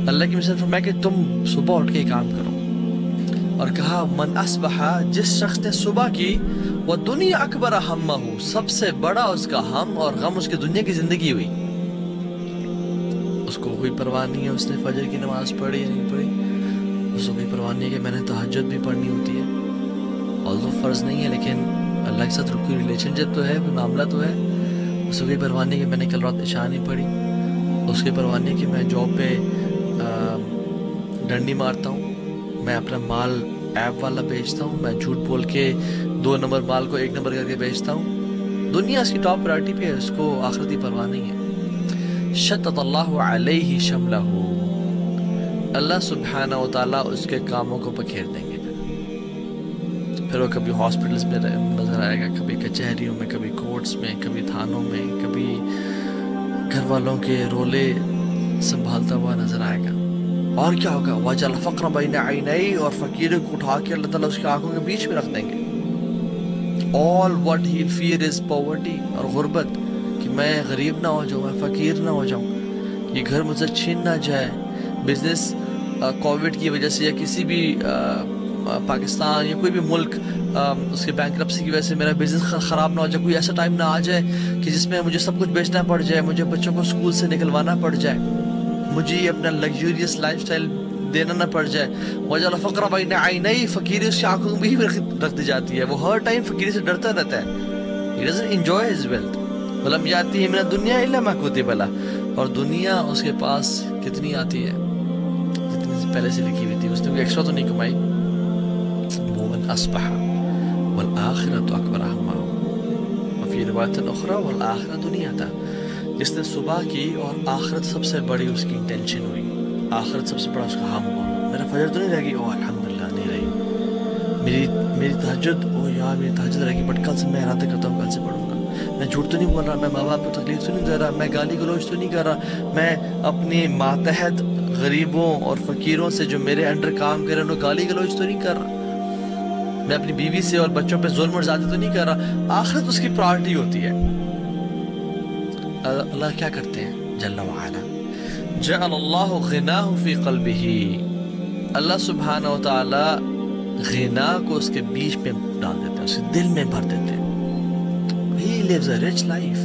اللہ کی مثال فرمایا کہ تم صبح اٹھ کے کام کرو، اور کہا من اصبحا، جس شخص نے صبح کی، وَالدُّنْيَا أَكْبَرَ هَمَّهُ، سب سے بڑا اس کا ہم اور غم اس کی دنیا کی زندگی ہوئی، اس کو کوئی پرواہ نہیں ہے اس نے فجر کی نماز پڑھی یا نہیں پڑھی، اس کو کوئی پرواہ نہیں ہے کہ میں نے تہجد بھی پڑھنی ہوتی ہے، although فرض نہیں ہے لیکن اللہ کے ساتھ کوئی ریلیشن شپ تو ہے، کوئی معاملہ تو ہے، اس کو کوئی پرواہ نہیں کہ میں نے کل رات عشاء نہیں پڑھی، اس کی پرواہ نہیں کہ میں جاب پہ ڈنڈی مارتا ہوں، میں اپنا مال ایپ والا بیچتا ہوں، میں جھوٹ بول کے 2 نمبر مال کو 1 نمبر کر کے بیچتا ہوں، دنیا اس کی ٹاپ پرائرٹی پہ ہے، اس کو آخرتی پرواہ نہیں ہے۔ شتت اللہ علیہ شملہ، اللہ سبحانہ و تعالیٰ اس کے کاموں کو بکھیر دیں گے، پھر وہ کبھی ہاسپٹلز میں نظر آئے گا، کبھی کچہریوں میں، کبھی کورٹس میں، کبھی تھانوں میں، کبھی گھر والوں کے رولے سنبھالتا ہوا نظر آئے گا، اور کیا ہوگا وَجَعَلَ الْفَقْرَ بَيْنَ عَيْنَيْهِ، اور فقیر کو اٹھا کے اللہ تعالیٰ اس کی آنکھوں کے بیچ میں رکھ دیں گے، all what he'll fear is poverty، اور غربت، کہ میں غریب نہ ہو جاؤں، میں فقیر نہ ہو جاؤں، یہ گھر مجھ سے چھین نہ جائے، بزنس کووڈ کی وجہ سے یا کسی بھی پاکستان یا کوئی بھی ملک اس کے بینکرپسی کی وجہ سے میرا بزنس خراب نہ ہو جائے، کوئی ایسا ٹائم نہ آ جائے کہ جس میں مجھے سب کچھ بیچنا پڑ جائے، مجھے بچوں کو اسکول سے نکلوانا پڑ جائے، مجھے یہ اپنا لگژریس لائف سٹائل دینا نہ پڑ جائے۔ وَجَعَلَ الْفَقْرَ بَيْنَ عَيْنَيْهِ، فقیری اس کی آنکھوں میں بھی رکھ دی جاتی ہے، وہ ہر ٹائم فقیری سے ڈرتا رہتا ہے، he doesn't enjoy his wealth، وَلَمْ يَأْتِهِ مِنَ الدُّنْيَا إِلَّا مَا كُتِبَ لَهُ، اور دنیا اس کے پاس کتنی آتی ہے جتنی پہلے سے لکھی ہوئی تھی، اس نے کوئی ایکسٹرا تو نہیں کمائی۔ وَمَنْ أَصْبَحَ وَالْآخِرَةُ أَكْبَرُ هَمَّهُ، وفي روایت اخرى وَالْآخِرَةُ دُنْيَا، جس نے صبح کی اور آخرت سب سے بڑی اس کی انٹینشن ہوئی، آخرت سب سے بڑا اس کا ہم ہوا، میرا فجر تو نہیں رہ گئی، اوہ الحمدللہ نہیں رہی، میری تہجد، اوہ یار میری تہجد رہ گئی، بٹ کل سے میں ارادہ کرتا ہوں کل سے پڑھوں گا، میں جھوٹ تو نہیں بول رہا، میں ماں باپ کو تکلیف تو نہیں دے رہا، میں گالی گلوچ تو نہیں کر رہا، میں اپنی ماتحت غریبوں اور فقیروں سے جو میرے انڈر کام کر رہے ہیں انہوں گالی گلوچ تو نہیں کر رہا، میں اپنی بیوی سے اور بچوں پہ ظلم اور زیادتی تو نہیں کر رہا، آخرت اس کی پرائرٹی ہوتی ہے۔ اللہ کیا کرتے ہیں جل وعلا، جعل اللہ غناہ فی قلبہ، اللہ سبحانہ و تعالی غنا کو اس کے بیچ میں ڈال دیتے ہیں، اس کے دل میں بھر دیتے ہیں، he lives a rich life،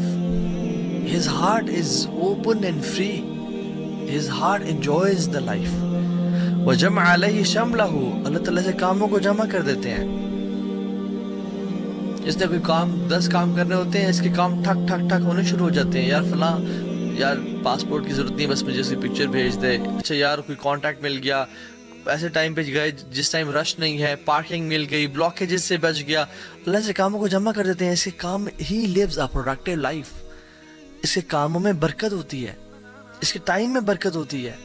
his heart is open and free، his heart enjoys the life۔ وَجَمْعَ عَلَيْهِ شَمْلَهُ، اللہ تعالیٰ سے کاموں کو جمع کر دیتے ہیں، اس نے کوئی کام 10 کام کرنے ہوتے ہیں، اس کے کام ٹھک ٹھک ٹھک ہونے شروع ہو جاتے ہیں، یار فلاں یار پاسپورٹ کی ضرورت نہیں، بس مجھے اس کی پکچر بھیج دے، اچھا یار کوئی کانٹیکٹ مل گیا، ایسے ٹائم پہ گئے جس ٹائم رش نہیں ہے، پارکنگ مل گئی، بلاکیجز سے بچ گیا، اللہ سے کاموں کو جمع کر دیتے ہیں، اس کے کام ہی لیوز اے پروڈکٹیو لائف، اس کے کاموں میں برکت ہوتی ہے، اس کے ٹائم میں برکت ہوتی ہے،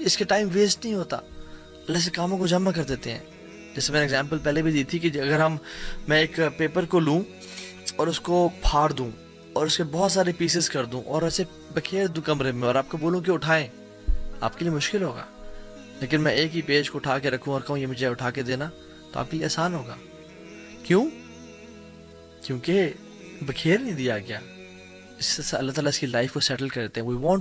اس کے ٹائم ویسٹ نہیں ہوتا، اللہ سے کاموں کو جمع کر دیتے ہیں۔ جیسے میں نے اگزامپل پہلے بھی دی تھی کہ اگر میں ایک پیپر کو لوں اور اس کو پھاڑ دوں اور اس کے بہت سارے پیسز کر دوں اور ایسے بکھیر دوں کمرے میں اور آپ کو بولوں کہ اٹھائیں، آپ کے لیے مشکل ہوگا، لیکن میں ایک ہی پیج کو اٹھا کے رکھوں اور کہوں یہ مجھے اٹھا کے دینا، تو آپ کے لیے آسان ہوگا۔ کیوں؟ کیونکہ بکھیر نہیں دیا گیا، اس سے اللہ تعالیٰ اس کی لائف کو سیٹل کر دیتے ہیں۔ We want